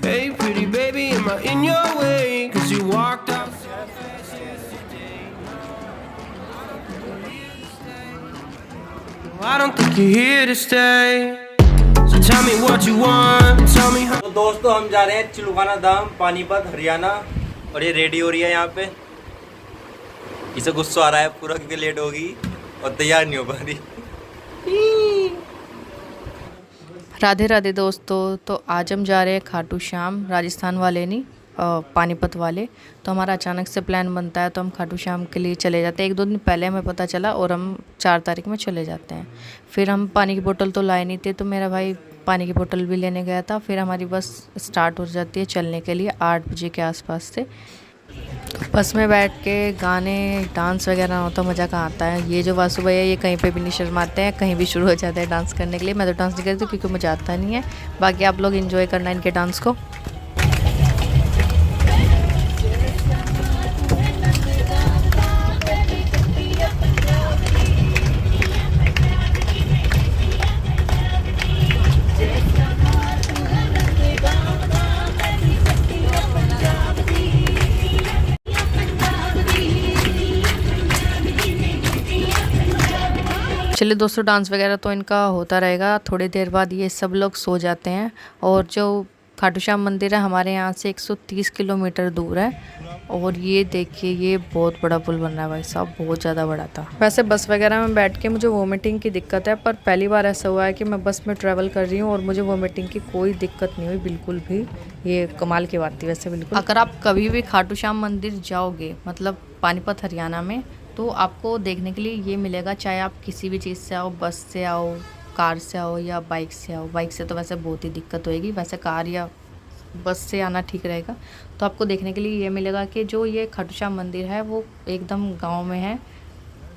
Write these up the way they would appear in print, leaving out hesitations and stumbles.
Hey pretty baby, am I in your way? 'Cause you walked out. I don't think you're here to stay. So tell me what you want, tell me how. तो दोस्तों हम जा रहे हैं चिलुखाना धाम, पानीपत, हरियाणा। और ये ready हो रही है यहाँ पे। इसे गुस्सा आ रहा है पूरा क्योंकि लेट होगी और तैयार नहीं हो पा रही। राधे राधे दोस्तों। तो आज हम जा रहे हैं खाटू श्याम, राजस्थान वाले नहीं, पानीपत वाले। तो हमारा अचानक से प्लान बनता है तो हम खाटू श्याम के लिए चले जाते हैं। 1-2 दिन पहले हमें पता चला और हम 4 तारीख में चले जाते हैं। फिर हम पानी की बोतल तो लाए नहीं थे, तो मेरा भाई पानी की बोतल भी लेने गया था। फिर हमारी बस स्टार्ट हो जाती है चलने के लिए 8 बजे के आसपास से। बस में बैठ के गाने डांस वगैरह हो तो मज़ा कहाँ आता है। ये जो वासु भैया ये कहीं पे भी नहीं शर्माते हैं, कहीं भी शुरू हो जाते हैं डांस करने के लिए। मैं तो डांस नहीं करती क्योंकि मुझे आता नहीं है। बाकी आप लोग एंजॉय करना इनके डांस को। चलिए दोस्तों, डांस वगैरह तो इनका होता रहेगा। थोड़ी देर बाद ये सब लोग सो जाते हैं। और जो खाटू श्याम मंदिर है हमारे यहाँ से 130 किलोमीटर दूर है। और ये देखिए, ये बहुत बड़ा पुल बन रहा है भाई साहब, बहुत ज़्यादा बड़ा था। वैसे बस वगैरह में बैठ के मुझे वोमिटिंग की दिक्कत है, पर पहली बार ऐसा हुआ है कि मैं बस में ट्रैवल कर रही हूँ और मुझे वोमिटिंग की कोई दिक्कत नहीं हुई बिल्कुल भी। ये कमाल की बात थी वैसे बिल्कुल। अगर आप कभी भी खाटू श्याम मंदिर जाओगे, मतलब पानीपत हरियाणा में, तो आपको देखने के लिए ये मिलेगा। चाहे आप किसी भी चीज़ से आओ, बस से आओ, कार से आओ या बाइक से आओ। बाइक से तो वैसे बहुत ही दिक्कत होएगी, वैसे कार या बस से आना ठीक रहेगा। तो आपको देखने के लिए ये मिलेगा कि जो ये खाटू श्याम मंदिर है वो एकदम गांव में है।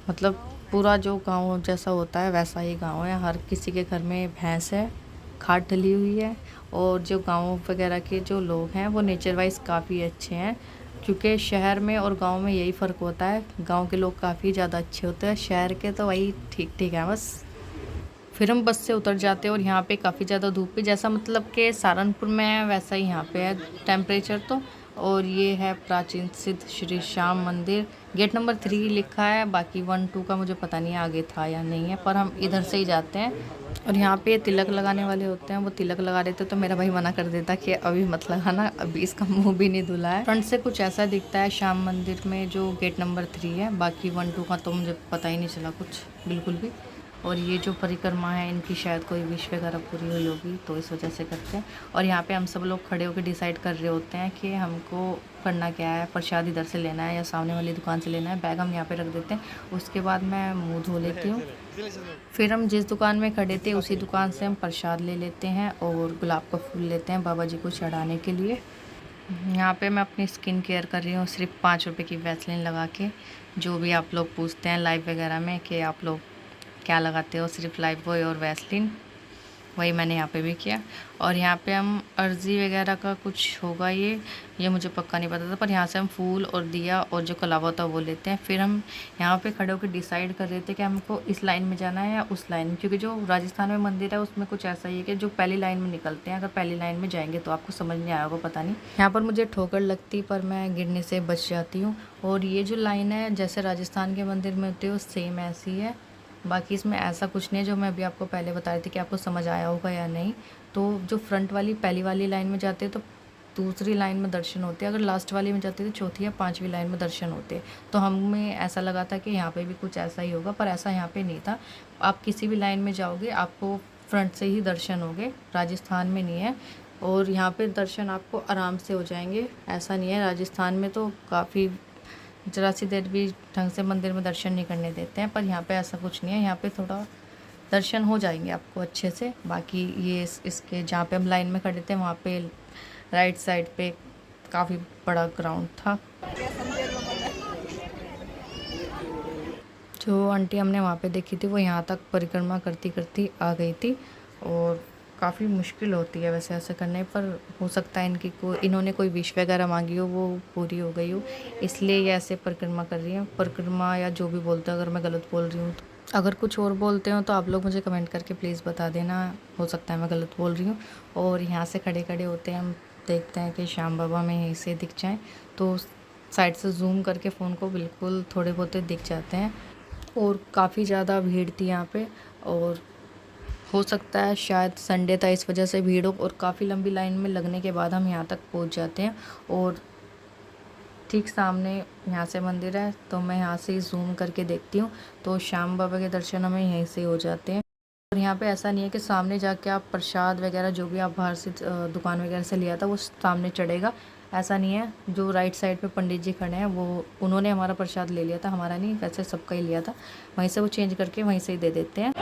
मतलब पूरा जो गांव जैसा होता है वैसा ही गांव है। हर किसी के घर में भैंस है, खाट डली हुई है। और जो गाँव वगैरह के जो लोग हैं वो नेचर वाइज काफ़ी अच्छे हैं। क्योंकि शहर में और गांव में यही फ़र्क होता है, गांव के लोग काफ़ी ज़्यादा अच्छे होते हैं, शहर के तो वही ठीक ठीक है बस। फिर हम बस से उतर जाते हैं और यहाँ पे काफ़ी ज़्यादा धूप है, जैसा मतलब कि सहारनपुर में है वैसा ही यहाँ पे है टेम्परेचर तो। और ये है प्राचीन सिद्ध श्री श्याम मंदिर। गेट नंबर 3 लिखा है, बाकी 1-2 का मुझे पता नहीं आगे था या नहीं है, पर हम इधर से ही जाते हैं। और यहाँ पे तिलक लगाने वाले होते हैं, वो तिलक लगा रहे थे तो मेरा भाई मना कर देता कि अभी मत लगाना, अभी इसका मुंह भी नहीं धुला है। फ्रंट से कुछ ऐसा दिखता है श्याम मंदिर में जो गेट नंबर 3 है। बाकी 1-2 का तो मुझे पता ही नहीं चला कुछ बिल्कुल भी। और ये जो परिक्रमा है इनकी शायद कोई विश वगैरह पूरी हुई होगी तो इस वजह से करते हैं। और यहाँ पे हम सब लोग खड़े होकर डिसाइड कर रहे होते हैं कि हमको करना क्या है। प्रसाद इधर से लेना है या सामने वाली दुकान से लेना है। बैग हम यहाँ पे रख देते हैं। उसके बाद मैं मुंह धो लेती हूँ। फिर हम जिस दुकान में खड़े थे उसी दुकान से हम प्रसाद ले लेते हैं और गुलाब का फूल लेते हैं बाबा जी को चढ़ाने के लिए। यहाँ पे मैं अपनी स्किन केयर कर रही हूँ सिर्फ 5 रुपये की वैसलीन लगा के। जो भी आप लोग पूछते हैं लाइव वगैरह में कि आप लोग क्या लगाते हो, सिर्फ लाइफ बॉय और वैसलीन, वही मैंने यहाँ पे भी किया। और यहाँ पे हम अर्जी वगैरह का कुछ होगा ये मुझे पक्का नहीं पता था, पर यहाँ से हम फूल और दिया और जो कलावा होता है वो लेते हैं। फिर हम यहाँ पे खड़े होकर डिसाइड कर रहे थे कि हमको इस लाइन में जाना है या उस लाइन में, क्योंकि जो राजस्थान में मंदिर है उसमें कुछ ऐसा ही है कि जो पहली लाइन में निकलते हैं। अगर पहली लाइन में जाएंगे तो आपको समझ नहीं आएगा, पता नहीं। यहाँ पर मुझे ठोकर लगती पर मैं गिरने से बच जाती हूँ। और ये जो लाइन है जैसे राजस्थान के मंदिर में होती है वो सेम ऐसी है। बाकी इसमें ऐसा कुछ नहीं है, जो मैं अभी आपको पहले बता रही थी कि आपको समझ आया होगा या नहीं। तो जो फ्रंट वाली पहली वाली लाइन में जाते हैं तो दूसरी लाइन में दर्शन होते हैं, अगर लास्ट वाली में जाते हैं तो चौथी या 5वीं लाइन में दर्शन होते हैं। तो हमें ऐसा लगा था कि यहाँ पे भी कुछ ऐसा ही होगा, पर ऐसा यहाँ पे नहीं था। आप किसी भी लाइन में जाओगे आपको फ्रंट से ही दर्शन होंगे, राजस्थान में नहीं है। और यहाँ पे दर्शन आपको आराम से हो जाएंगे, ऐसा नहीं है। राजस्थान में तो काफ़ी जरा सी देर भी ढंग से मंदिर में दर्शन नहीं करने देते हैं, पर यहाँ पे ऐसा कुछ नहीं है। यहाँ पे थोड़ा दर्शन हो जाएंगे आपको अच्छे से। बाकी ये इसके जहाँ पे हम लाइन में खड़े थे वहाँ पे राइट साइड पे काफ़ी बड़ा ग्राउंड था। जो आंटी हमने वहाँ पे देखी थी वो यहाँ तक परिक्रमा करती करती आ गई थी। और काफ़ी मुश्किल होती है वैसे ऐसे करने, पर हो सकता है इन्होंने कोई विश वगैरह मांगी हो वो पूरी हो गई हो, इसलिए ये ऐसे परिक्रमा कर रही हैं। परिक्रमा या जो भी बोलते हैं, अगर मैं गलत बोल रही हूँ अगर कुछ और बोलते हो तो आप लोग मुझे कमेंट करके प्लीज़ बता देना, हो सकता है मैं गलत बोल रही हूँ। और यहाँ से खड़े खड़े होते हैं, हम देखते हैं कि श्याम बाबा में यहीं से दिख जाएं, तो साइड से जूम करके फ़ोन को बिल्कुल थोड़े बहुत दिख जाते हैं। और काफ़ी ज़्यादा भीड़ थी यहाँ पे, और हो सकता है शायद संडे था इस वजह से भीड़ हो, और काफ़ी लंबी लाइन में लगने के बाद हम यहाँ तक पहुँच जाते हैं। और ठीक सामने यहाँ से मंदिर है, तो मैं यहाँ से जूम करके देखती हूँ, तो श्याम बाबा के दर्शन हमें यहीं से हो जाते हैं। और यहाँ पे ऐसा नहीं है कि सामने जाके आप प्रसाद वगैरह जो भी आप बाहर से दुकान वगैरह से लिया था वो सामने चढ़ेगा, ऐसा नहीं है। जो राइट साइड पे पंडित जी खड़े हैं वो उन्होंने हमारा प्रसाद ले लिया था, हमारा नहीं, वैसे सबका ही लिया था, वहीं से वो चेंज करके वहीं से ही दे देते हैं।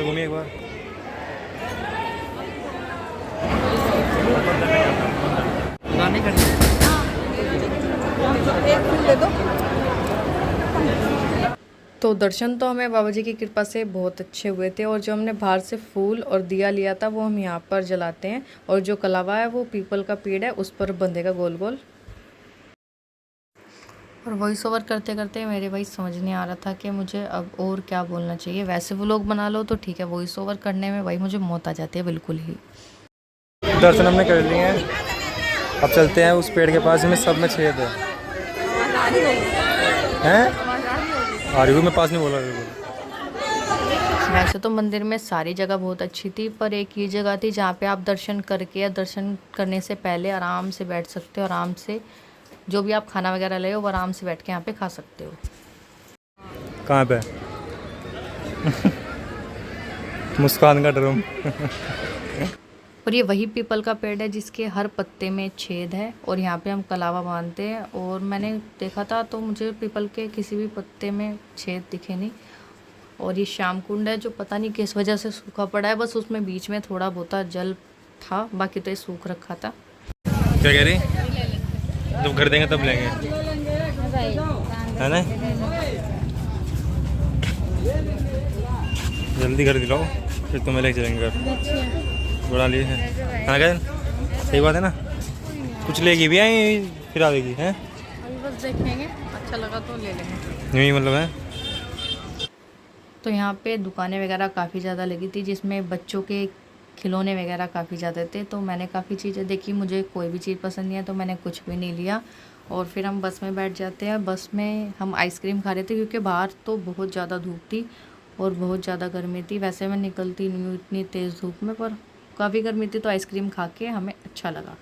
घूमिए एक बार। तो दर्शन तो हमें बाबा जी की कृपा से बहुत अच्छे हुए थे, और जो हमने बाहर से फूल और दिया लिया था वो हम यहाँ पर जलाते हैं, और जो कलावा है वो पीपल का पेड़ है, उस पर बंधेगा गोल गोल। और वॉइस ओवर करते करते मेरे भाई समझ नहीं आ रहा था कि मुझे अब और क्या बोलना चाहिए। वैसे वो लोग बना लो तो ठीक है, वॉइस ओवर करने में भाई मुझे मौत आ जाती है बिल्कुल ही। दर्शन हमने कर लिए हैं, अब चलते हैं उस पेड़ के पास में, सब में छेद है आ रही हूँ, मैं पास नहीं बोला बिल्कुल। वैसे तो मंदिर में सारी जगह बहुत अच्छी थी, पर एक ये जगह थी जहाँ पे आप दर्शन करके या दर्शन करने से पहले आराम से बैठ सकते हो, आराम से जो भी आप खाना वगैरह ले वो आराम से बैठ के यहाँ पे खा सकते हो। कहाँ पे? मुस्कान का ड्रम। और ये वही पीपल का पेड़ है जिसके हर पत्ते में छेद है, और यहाँ पे हम कलावा बांधते हैं। और मैंने देखा था तो मुझे पीपल के किसी भी पत्ते में छेद दिखे नहीं। और ये श्याम कुंड है जो पता नहीं किस वजह से सूखा पड़ा है, बस उसमें बीच में थोड़ा बहुत जल था, बाकी तो ये सूख रखा था। क्या कह रही? जब कर देंगे तब लेंगे, है ना? जल्दी कर दिलाओ फिर तुम्हें लेके चलेंगे घर। बुला लिए हैं, खाना खाए? सही बात है ना, कुछ लेगी भी आई फिर आ देगी, हैं? अभी बस देखेंगे, अच्छा लगा तो ले लेंगे, यही मतलब है। तो यहाँ पे दुकानें वगैरह काफ़ी ज़्यादा लगी थी, जिसमें बच्चों के खिलौने वगैरह काफ़ी ज़्यादा थे, तो मैंने काफ़ी चीज़ें देखी, मुझे कोई भी चीज़ पसंद नहीं है तो मैंने कुछ भी नहीं लिया। और फिर हम बस में बैठ जाते हैं। बस में हम आइसक्रीम खा रहे थे क्योंकि बाहर तो बहुत ज़्यादा धूप थी और बहुत ज़्यादा गर्मी थी। वैसे मैं निकलती नहीं हूँ इतनी तेज़ धूप में, पर काफ़ी गर्मी थी तो आइसक्रीम खा के हमें अच्छा लगा।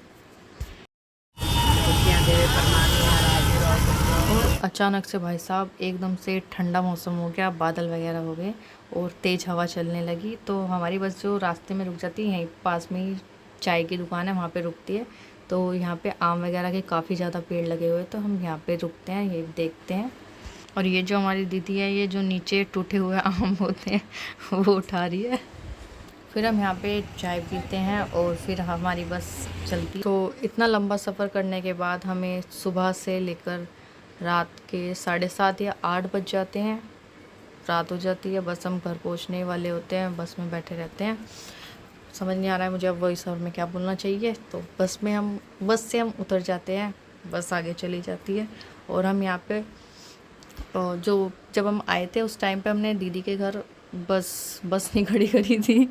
और अचानक से भाई साहब एकदम से ठंडा मौसम हो गया, बादल वगैरह हो गए और तेज़ हवा चलने लगी। तो हमारी बस जो रास्ते में रुक जाती है, यहीं पास में ही चाय की दुकान है, वहाँ पे रुकती है। तो यहाँ पे आम वगैरह के काफ़ी ज़्यादा पेड़ लगे हुए, तो हम यहाँ पे रुकते हैं, ये देखते हैं। और ये जो हमारी दीदी है, ये जो नीचे टूटे हुए आम होते हैं वो उठा रही है। फिर हम यहाँ पे चाय पीते हैं और फिर हमारी बस चलती। तो इतना लंबा सफ़र करने के बाद हमें सुबह से लेकर रात के 7:30 या 8 बज जाते हैं, रात हो जाती है। बस हम घर पहुँचने वाले होते हैं, बस में बैठे रहते हैं। समझ नहीं आ रहा है मुझे अब वॉइस ओवर में क्या बोलना चाहिए। तो बस से हम उतर जाते हैं, बस आगे चली जाती है। और हम यहाँ पे जब हम आए थे उस टाइम पे हमने दीदी के घर बस नहीं खड़ी करी थी,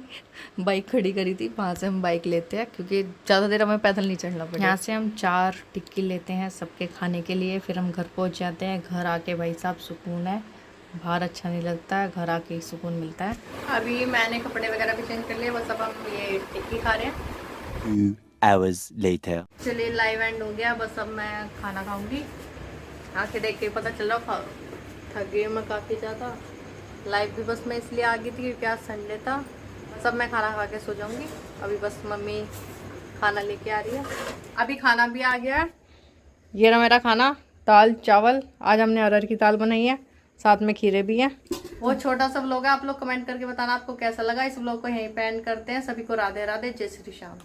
बाइक खड़ी करी थी। वहाँ से हम बाइक लेते हैं क्योंकि ज़्यादा देर हमें पैदल नहीं चढ़ना पड़ेगा। यहाँ से हम 4 टिक्की लेते हैं सबके खाने के लिए। फिर हम घर पहुँच जाते हैं। घर आके भाई साहब सुकून है, बाहर अच्छा नहीं लगता है, घर आके ही सुकून मिलता है। अभी मैंने कपड़े वगैरह भी चेंज कर लिए, बस अब हम ये टिक्की खा रहे हैं। 2 hours later. चलिए लाइव एंड हो गया, बस अब मैं खाना खाऊंगी। आके देख के पता चल रहा थक गई मैं काफ़ी ज़्यादा। लाइव भी बस मैं इसलिए आ गई थी क्योंकि आज संडे था। सब मैं खाना खा के सो जाऊंगी। अभी बस मम्मी खाना लेके आ रही है। अभी खाना भी आ गया है, ये रहा मेरा खाना, दाल चावल। आज हमने अरहर की दाल बनाई है, साथ में खीरे भी हैं। बहुत छोटा सा व्लॉग है, आप लोग कमेंट करके बताना आपको कैसा लगा। इस व्लॉग को यहीं पे एंड करते हैं। सभी को राधे राधे, जय श्री श्याम।